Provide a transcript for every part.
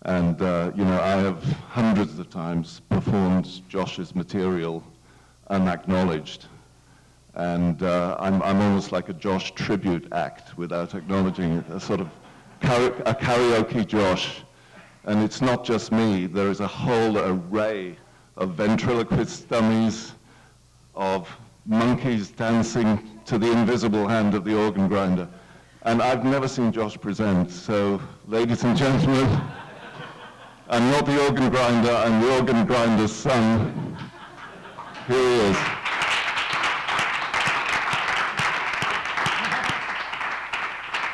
And, I have hundreds of times performed Josh's material unacknowledged. And I'm almost like a Josh tribute act without acknowledging it, a sort of a karaoke Josh. And it's not just me, there is a whole array of ventriloquist dummies, of monkeys dancing to the invisible hand of the organ grinder. And I've never seen Josh present, so ladies and gentlemen, I'm not the organ grinder, I'm the organ grinder's son. Here he is.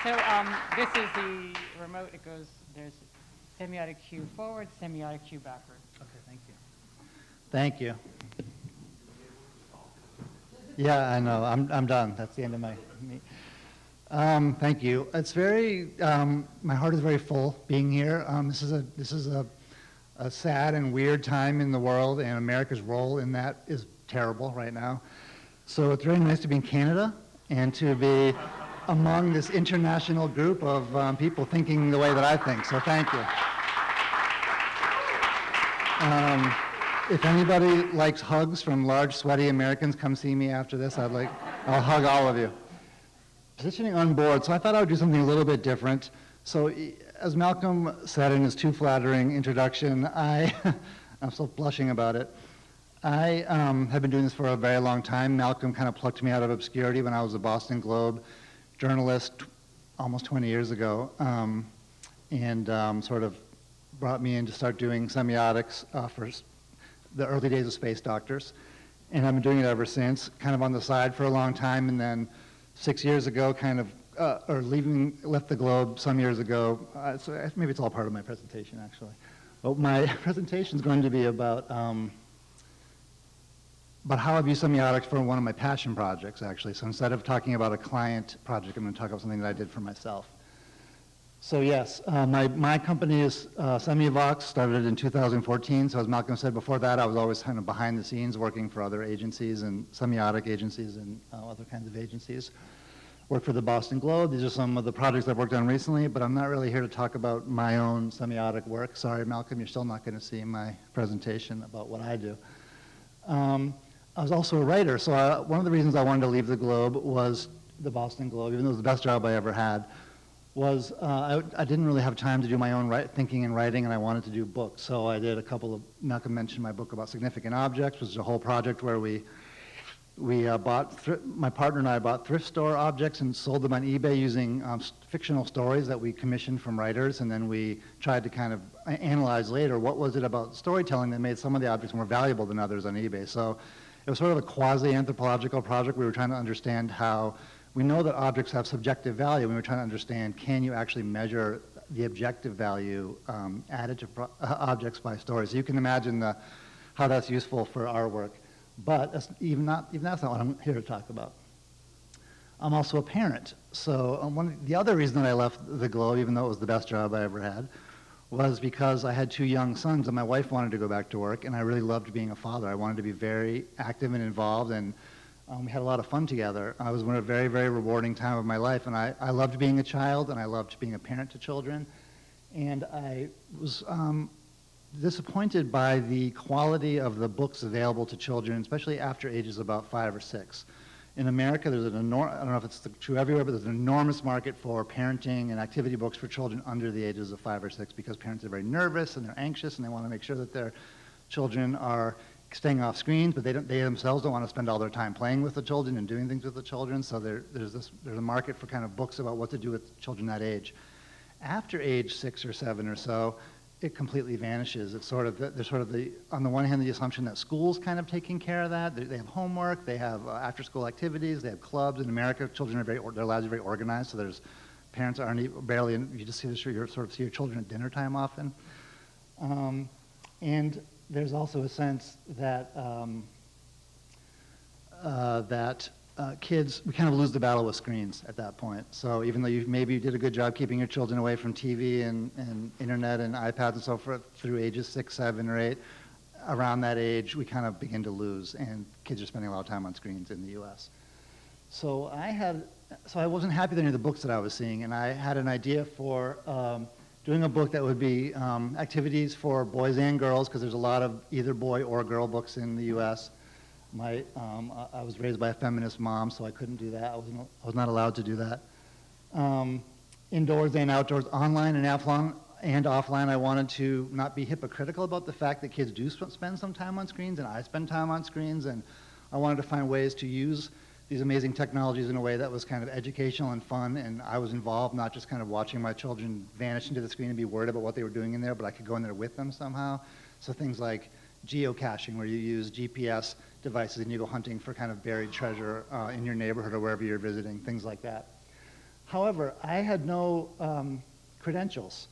So this is the remote. It goes, there's semiotic cue forward, semiotic cue backward. Okay, thank you. Thank you. Yeah, I know. I'm done. That's the end of my meet. Thank you. It's very, my heart is very full being here. This is a sad and weird time in the world, and America's role in that is terrible right now. So it's very nice to be in Canada and to be among this international group of people thinking the way that I think. So thank you. If anybody likes hugs from large, sweaty Americans, come see me after this. I'll hug all of you. Positioning on board, so I thought I would do something a little bit different. So as Malcolm said in his too flattering introduction, I'm still blushing about it. I have been doing this for a very long time. Malcolm kind of plucked me out of obscurity when I was a Boston Globe journalist almost 20 years ago, and sort of brought me in to start doing semiotics for the early days of Space Doctors. And I've been doing it ever since, kind of on the side for a long time, and then 6 years ago, kind of, left the Globe some years ago. So maybe it's all part of my presentation, actually. But my presentation is going to be about how I've used semiotics for one of my passion projects, actually. So instead of talking about a client project, I'm going to talk about something that I did for myself. So yes, my company is Semiofest, started in 2014. So as Malcolm said, before that, I was always kind of behind the scenes working for other agencies and semiotic agencies and other kinds of agencies. Worked for the Boston Globe. These are some of the projects I've worked on recently, but I'm not really here to talk about my own semiotic work. Sorry, Malcolm, you're still not going to see my presentation about what I do. I was also a writer, so one of the reasons I wanted to leave the Globe was the Boston Globe, even though it was the best job I ever had, was I didn't really have time to do my own thinking and writing, and I wanted to do books. So I did a couple of, Malcolm mentioned my book about significant objects, which is a whole project where my partner and I bought thrift store objects and sold them on eBay using fictional stories that we commissioned from writers, and then we tried to kind of analyze later what was it about storytelling that made some of the objects more valuable than others on eBay. So it was sort of a quasi-anthropological project. We were trying to understand how we know that objects have subjective value. We were trying to understand, can you actually measure the objective value added to objects by stories? So you can imagine how that's useful for our work. But even that's not what I'm here to talk about. I'm also a parent. So the other reason that I left the Globe, even though it was the best job I ever had, was because I had two young sons and my wife wanted to go back to work, and I really loved being a father. I wanted to be very active and involved, and we had a lot of fun together. I was in a very, very rewarding time of my life, and I loved being a child, and I loved being a parent to children. And I was disappointed by the quality of the books available to children, especially after ages about 5 or 6. In America, there's an enormous, I don't know if it's true everywhere, but there's an enormous market for parenting and activity books for children under the ages of 5 or 6 because parents are very nervous and they're anxious and they want to make sure that their children are staying off screens, but they themselves don't want to spend all their time playing with the children and doing things with the children. So there's a market for kind of books about what to do with children that age. After age 6 or 7 or so, it completely vanishes. It's there's sort of on the one hand, the assumption that schools kind of taking care of that. They have homework, they have after-school activities, they have clubs. In America, children are their lives are very organized, so parents aren't barely, you just see see your children at dinner time often. And there's also a sense that kids, we kind of lose the battle with screens at that point. So even though maybe you did a good job keeping your children away from TV and internet and iPads and so forth through ages 6, 7, or 8, around that age, we kind of begin to lose, and kids are spending a lot of time on screens in the U.S. So I wasn't happy with any of the books that I was seeing, and I had an idea for doing a book that would be activities for boys and girls, because there's a lot of either boy or girl books in the U.S. I was raised by a feminist mom, so I couldn't do that. I was not allowed to do that. Indoors and outdoors, online and offline, I wanted to not be hypocritical about the fact that kids do spend some time on screens, and I spend time on screens, and I wanted to find ways to use these amazing technologies in a way that was kind of educational and fun, and I was involved, not just kind of watching my children vanish into the screen and be worried about what they were doing in there, but I could go in there with them somehow. So things like geocaching, where you use GPS devices and you go hunting for kind of buried treasure in your neighborhood or wherever you're visiting, things like that. However, I had no credentials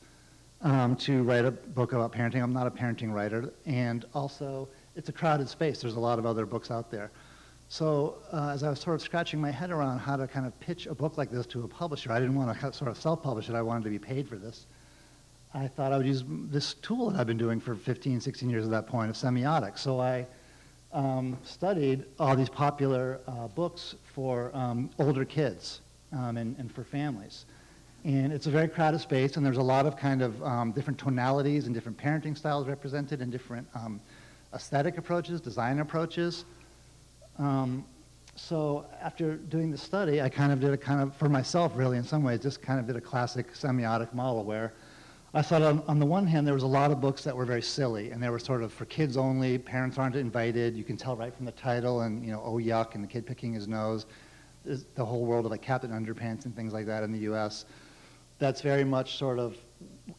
to write a book about parenting. I'm not a parenting writer, and also it's a crowded space. There's a lot of other books out there. So as I was sort of scratching my head around how to kind of pitch a book like this to a publisher, I didn't want to sort of self-publish it. I wanted to be paid for this. I thought I would use this tool that I've been doing for 15, 16 years at that point of Semiotic. So I studied all these popular books for older kids and for families. And it's a very crowded space, and there's a lot of kind of different tonalities and different parenting styles represented, and different aesthetic approaches, design approaches. So after doing the study, I kind of did for myself really in some ways, just kind of did a classic semiotic model where I thought on the one hand there was a lot of books that were very silly, and they were sort of for kids only, parents aren't invited, you can tell right from the title, and oh yuck, and the kid picking his nose. There's the whole world of like Captain Underpants and things like that in the US. That's very much sort of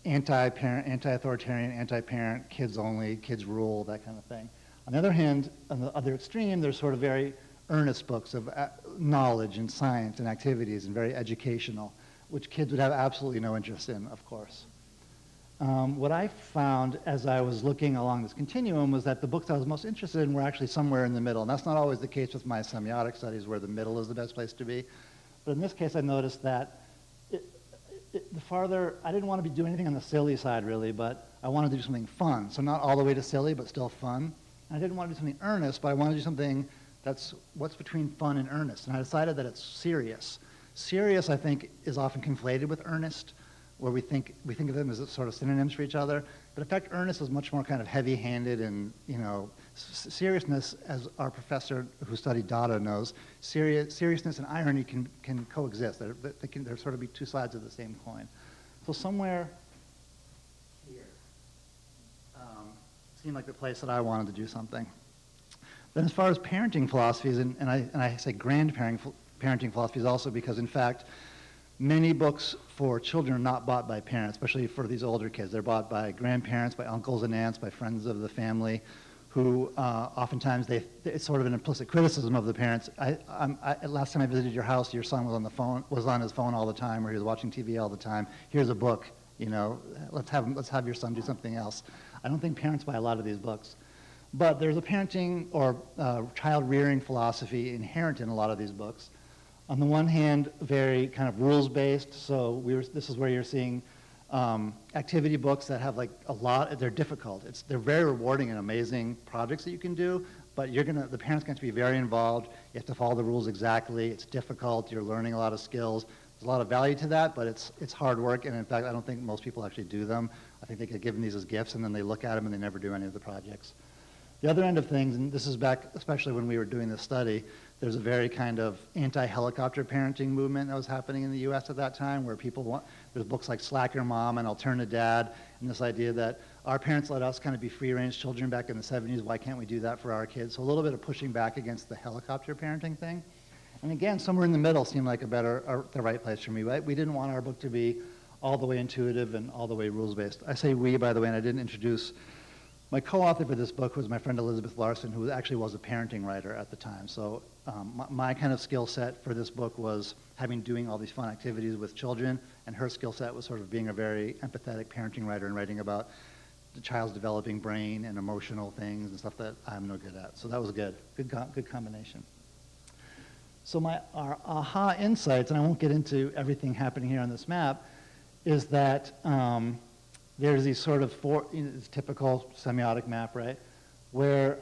anti-parent, anti-authoritarian, anti-parent, kids only, kids rule, that kind of thing. On the other hand, on the other extreme, there's sort of very earnest books of knowledge and science and activities and very educational, which kids would have absolutely no interest in, of course. What I found as I was looking along this continuum was that the books I was most interested in were actually somewhere in the middle, and that's not always the case with my semiotic studies where the middle is the best place to be. But in this case, I noticed that the farther, I didn't want to be doing anything on the silly side really, but I wanted to do something fun. So not all the way to silly, but still fun. I didn't want to do something earnest, but I wanted to do something that's what's between fun and earnest. And I decided that it's serious. Serious, I think, is often conflated with earnest, where we think of them as sort of synonyms for each other. But in fact, earnest is much more kind of heavy-handed, and seriousness, as our professor who studied Dada knows, seriousness and irony can coexist. They're sort of be two sides of the same coin. So somewhere here seemed like the place that I wanted to do something. Then as far as parenting philosophies, and I say parenting philosophies also because, in fact, many books for children are not bought by parents, especially for these older kids. They're bought by grandparents, by uncles and aunts, by friends of the family, who oftentimes it's sort of an implicit criticism of the parents. Last time I visited your house, your son was on his phone all the time, or he was watching TV all the time. Here's a book, let's have your son do something else. I don't think parents buy a lot of these books. But there's a parenting or child rearing philosophy inherent in a lot of these books. On the one hand, very kind of rules-based, so this is where you're seeing activity books that have like they're difficult. They're very rewarding and amazing projects that you can do, but the parents going to be very involved. You have to follow the rules exactly. It's difficult. You're learning a lot of skills. There's a lot of value to that, but it's hard work, and in fact, I don't think most people actually do them. I think they get given these as gifts, and then they look at them and they never do any of the projects. The other end of things, and this is back, especially when we were doing this study, there's a very kind of anti-helicopter parenting movement that was happening in the U.S. at that time, where there's books like Slack Your Mom and I'll Turn to Dad, and this idea that our parents let us kind of be free-range children back in the 70s, why can't we do that for our kids? So a little bit of pushing back against the helicopter parenting thing. And again, somewhere in the middle seemed like the right place for me, right? We didn't want our book to be all the way intuitive and all the way rules-based. I say we, by the way, and I didn't introduce my co-author for this book was my friend Elizabeth Larson, who actually was a parenting writer at the time. So my kind of skill set for this book was doing all these fun activities with children, and her skill set was sort of being a very empathetic parenting writer and writing about the child's developing brain and emotional things and stuff that I'm no good at. So that was good combination. So our aha insights, and I won't get into everything happening here on this map, is that there's these sort of it's typical semiotic map, right? Where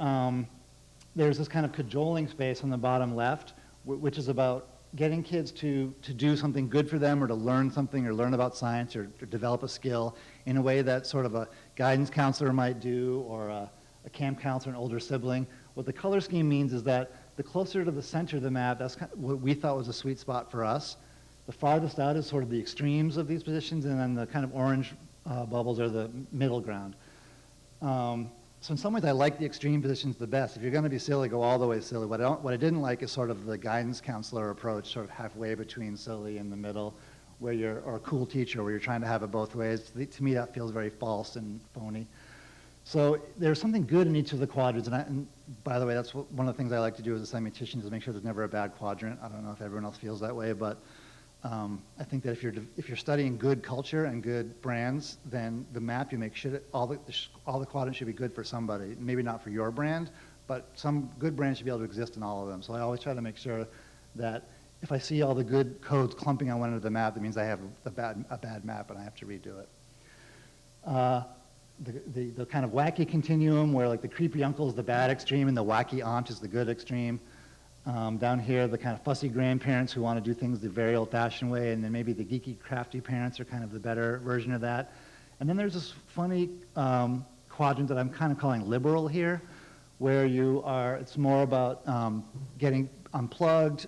there's this kind of cajoling space on the bottom left, which is about getting kids to do something good for them or to learn something or learn about science or develop a skill in a way that sort of a guidance counselor might do or a camp counselor, an older sibling. What the color scheme means is that the closer to the center of the map, that's kind of what we thought was a sweet spot for us. The farthest out is sort of the extremes of these positions, and then the kind of orange bubbles are the middle ground. So in some ways, I like the extreme positions the best. If you're going to be silly, go all the way silly. What I didn't like is sort of the guidance counselor approach, sort of halfway between silly and the middle, or a cool teacher, where you're trying to have it both ways. To me, that feels very false and phony. So there's something good in each of the quadrants, and by the way, that's one of the things I like to do as a semiotician is make sure there's never a bad quadrant. I don't know if everyone else feels that way, but I think that if you're studying good culture and good brands, then the map you make all the quadrants should be good for somebody. Maybe not for your brand, but some good brands should be able to exist in all of them. So I always try to make sure that if I see all the good codes clumping on one end of the map, that means I have a bad map and I have to redo it. The kind of wacky continuum where like the creepy uncle is the bad extreme and the wacky aunt is the good extreme. Down here, the kind of fussy grandparents who want to do things the very old-fashioned way, and then maybe the geeky, crafty parents are kind of the better version of that. And then there's this funny quadrant that I'm kind of calling liberal here, where it's more about getting unplugged,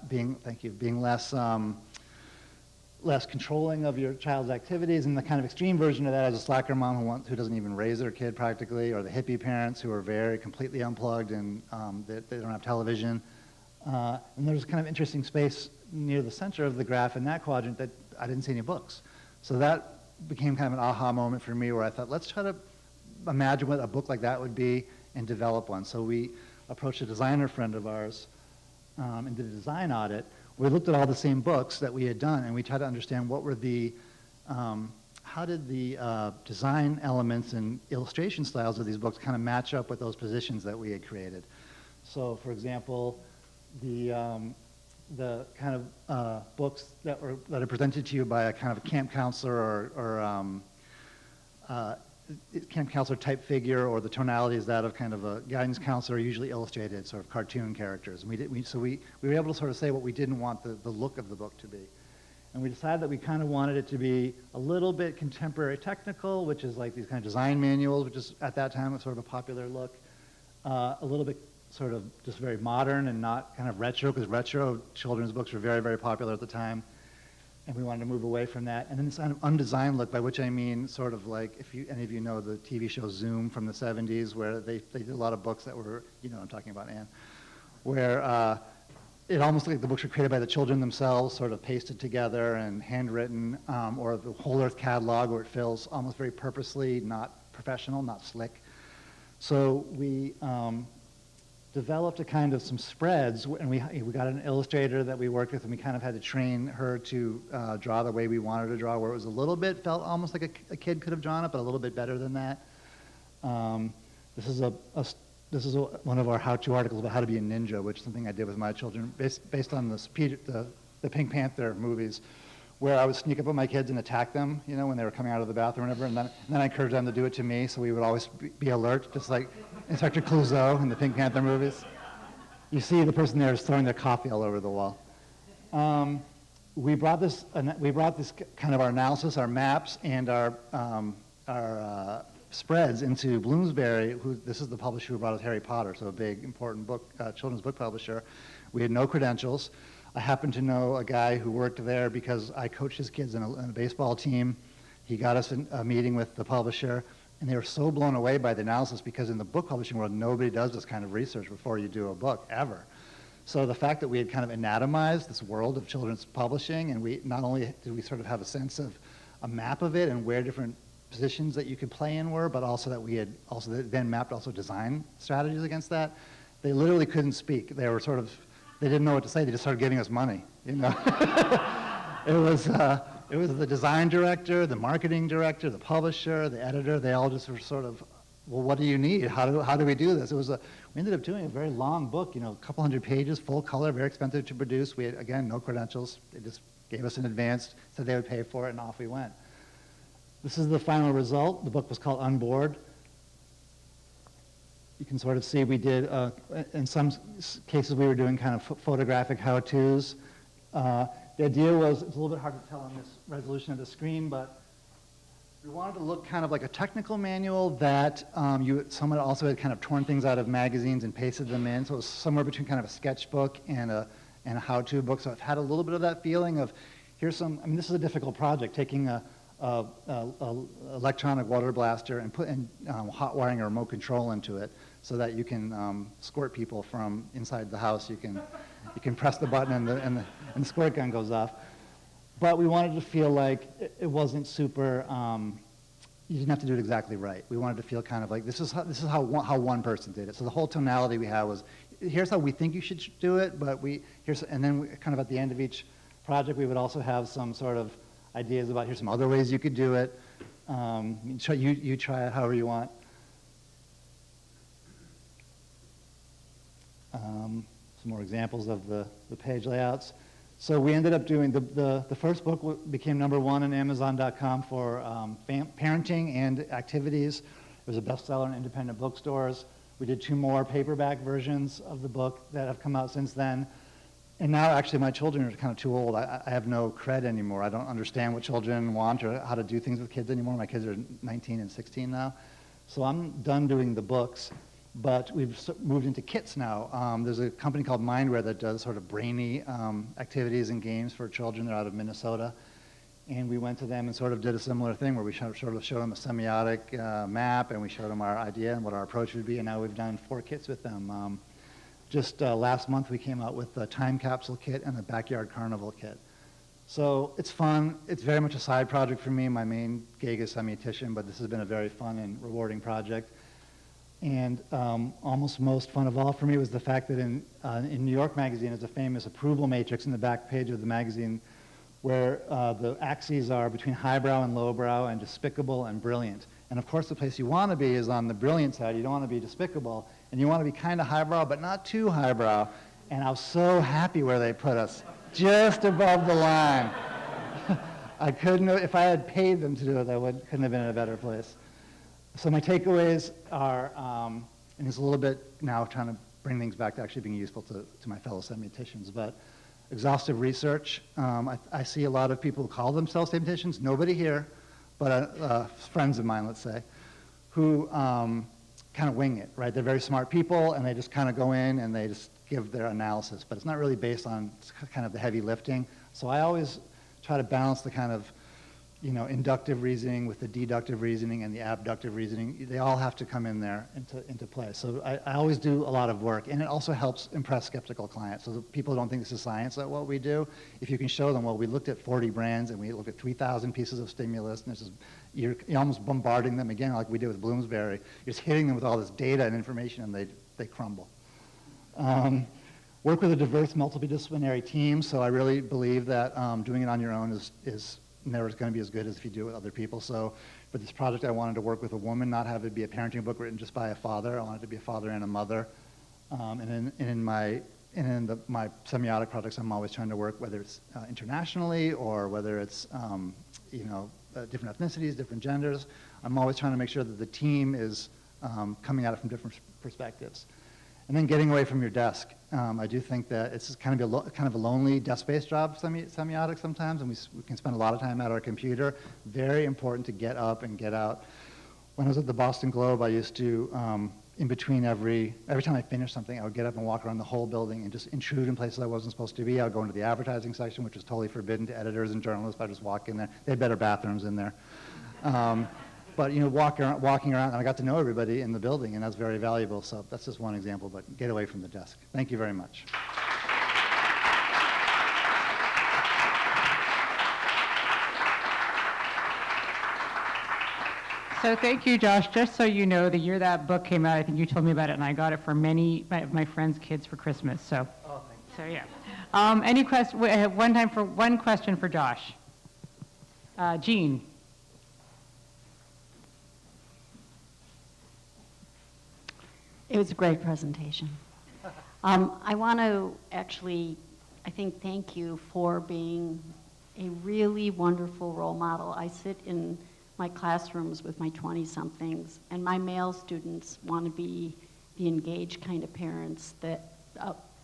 being less controlling of your child's activities, and the kind of extreme version of that is a slacker mom who doesn't even raise their kid practically, or the hippie parents who are very completely unplugged and they don't have television. And there's kind of interesting space near the center of the graph in that quadrant that I didn't see any books. So that became kind of an aha moment for me where I thought, let's try to imagine what a book like that would be and develop one. So we approached a designer friend of ours and did a design audit. We looked at all the same books that we had done, and we tried to understand what were how did the design elements and illustration styles of these books kind of match up with those positions that we had created. So, for example, the kind of books that are presented to you by a kind of a camp counselor or camp counselor type figure, or the tonality is that of kind of a guidance counselor, usually illustrated, sort of cartoon characters. And so we were able to sort of say what we didn't want the look of the book to be. And we decided that we kind of wanted it to be a little bit contemporary technical, which is like these kind of design manuals, which is at that time was sort of a popular look. A little bit sort of just very modern and not kind of retro, because retro children's books were very, very popular at the time. And we wanted to move away from that. And then this kind of undesigned look, by which I mean sort of like, if any of you know the TV show Zoom from the 70s, where they did a lot of books that were, you know what I'm talking about, Anne, where it almost looked like the books were created by the children themselves, sort of pasted together and handwritten, or the Whole Earth catalog, where it feels almost very purposely not professional, not slick. So we developed a kind of some spreads, and we got an illustrator that we worked with, and we kind of had to train her to draw the way we wanted to draw, where it was a little bit, felt almost like a kid could have drawn it, but a little bit better than that. This is one of our how-to articles about how to be a ninja, which is something I did with my children, based on the Pink Panther movies, where I would sneak up on my kids and attack them, you know, when they were coming out of the bathroom or whatever, and then I encouraged them to do it to me, so we would always be alert, just like Inspector Clouseau in the Pink Panther movies. You see the person there is throwing their coffee all over the wall. We brought this kind of our analysis, our maps, and our spreads into Bloomsbury. This is the publisher who brought us Harry Potter, so a big, important book, children's book publisher. We had no credentials. I happen to know a guy who worked there because I coached his kids in a baseball team. He got us a meeting with the publisher, and they were so blown away by the analysis, because in the book publishing world, nobody does this kind of research before you do a book, ever. So the fact that we had kind of anatomized this world of children's publishing, and we not only did we sort of have a sense of a map of it and where different positions that you could play in were, but also that we had also then mapped also design strategies against that, they literally couldn't speak. They were sort of, they didn't know what to say. They just started giving us money, you know. It was the design director, the marketing director, the publisher, the editor. They all just were sort of, well, what do you need? How do we do this? We ended up doing a very long book, you know, a couple hundred pages, full color, very expensive to produce. We had, again, no credentials. They just gave us an advance, said they would pay for it, and off we went. This is the final result. The book was called Unboard. You can sort of see we did, in some cases we were doing kind of photographic how-tos. The idea was, it's a little bit hard to tell on this resolution of the screen, but we wanted to look kind of like a technical manual that someone also had kind of torn things out of magazines and pasted them in. So it was somewhere between kind of a sketchbook and a how-to book. So I've had a little bit of that feeling of, here's some, I mean, this is a difficult project, taking a electronic water blaster and putting hot wiring or remote control into it so that you can squirt people from inside the house. You can press the button and the squirt gun goes off. But we wanted to feel like it wasn't super, you didn't have to do it exactly right. We wanted to feel kind of like, this is how one person did it. So the whole tonality we had was, here's how we think you should do it, but and then kind of at the end of each project, we would also have some sort of ideas about, here's some other ways you could do it. You try it however you want. Some more examples of the page layouts. So we ended up doing, the first book became #1 on Amazon.com for parenting and activities. It was a bestseller in independent bookstores. We did 2 more paperback versions of the book that have come out since then. And now actually my children are kind of too old. I have no cred anymore. I don't understand what children want or how to do things with kids anymore. My kids are 19 and 16 now. So I'm done doing the books. But we've moved into kits now. There's a company called Mindware that does sort of brainy activities and games for children. They're out of Minnesota. And we went to them and sort of did a similar thing where we sort of showed them a semiotic map, and we showed them our idea and what our approach would be. And now we've done 4 kits with them. Just last month we came out with a time capsule kit and a backyard carnival kit. So it's fun. It's very much a side project for me. My main gig is semiotician, but this has been a very fun and rewarding project. And almost most fun of all for me was the fact that in New York Magazine is a famous approval matrix in the back page of the magazine where the axes are between highbrow and lowbrow and despicable and brilliant. And of course the place you want to be is on the brilliant side. You don't want to be despicable, and you want to be kind of highbrow but not too highbrow. And I was so happy where they put us, just above the line. I couldn't, if I had paid them to do it, couldn't have been in a better place. So my takeaways are, and it's a little bit now trying to bring things back to actually being useful to my fellow semioticians, but exhaustive research. I see a lot of people who call themselves semioticians, nobody here, but friends of mine, let's say, who kind of wing it, right? They're very smart people, and they just kind of go in and they just give their analysis, but it's not really based on kind of the heavy lifting. So I always try to balance the kind of inductive reasoning with the deductive reasoning and the abductive reasoning. They all have to come in there into play. So I always do a lot of work, and it also helps impress skeptical clients. So people don't think this is science at what we do. If you can show them, well, we looked at 40 brands and we looked at 3,000 pieces of stimulus, and you're almost bombarding them again like we did with Bloomsbury. You're just hitting them with all this data and information, and they crumble. Work with a diverse, multidisciplinary team. So I really believe that doing it on your own is never going to be as good as if you do it with other people. So for this project, I wanted to work with a woman, not have it be a parenting book written just by a father. I wanted it to be a father and a mother. And in my semiotic projects, I'm always trying to work, whether it's internationally or whether it's different ethnicities, different genders. I'm always trying to make sure that the team is coming at it from different perspectives. And then getting away from your desk. I do think that it's kind of a lonely desk-based job, semiotic sometimes, and we can spend a lot of time at our computer. Very important to get up and get out. When I was at the Boston Globe, I used to, in between every time I finished something, I would get up and walk around the whole building and just intrude in places I wasn't supposed to be. I would go into the advertising section, which was totally forbidden to editors and journalists. I would just walk in there. They had better bathrooms in there. But walking around, and I got to know everybody in the building, and that's very valuable. So that's just one example, but get away from the desk. Thank you very much. So thank you, Josh. Just so you know, the year that book came out, I think you told me about it, and I got it for many of my friends' kids for Christmas. So, so yeah. Any question? We have one question for Josh. Jean. It was a great presentation. I want to actually, thank you for being a really wonderful role model. I sit in my classrooms with my 20-somethings, and my male students want to be the engaged kind of parents that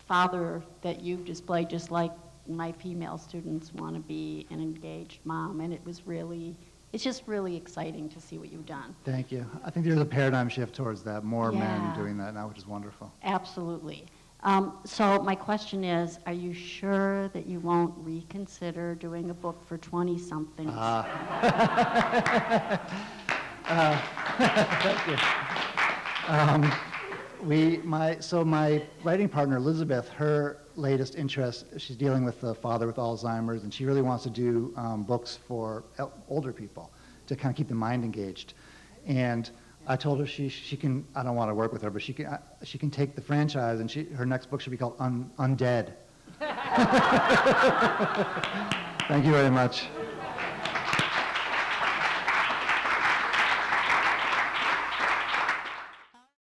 father that you've displayed, just like my female students want to be an engaged mom, and it's just really exciting to see what you've done. Thank you. I think there's a paradigm shift towards that, more men Yeah. doing that now, which is wonderful. Absolutely. So my question is, are you sure that you won't reconsider doing a book for 20-somethings? Thank you. My writing partner, Elizabeth, her latest interest, she's dealing with a father with Alzheimer's, and she really wants to do books for older people to kind of keep the mind engaged. And I told her she can, I don't want to work with her, but she can take the franchise, and her next book should be called Undead. Thank you very much.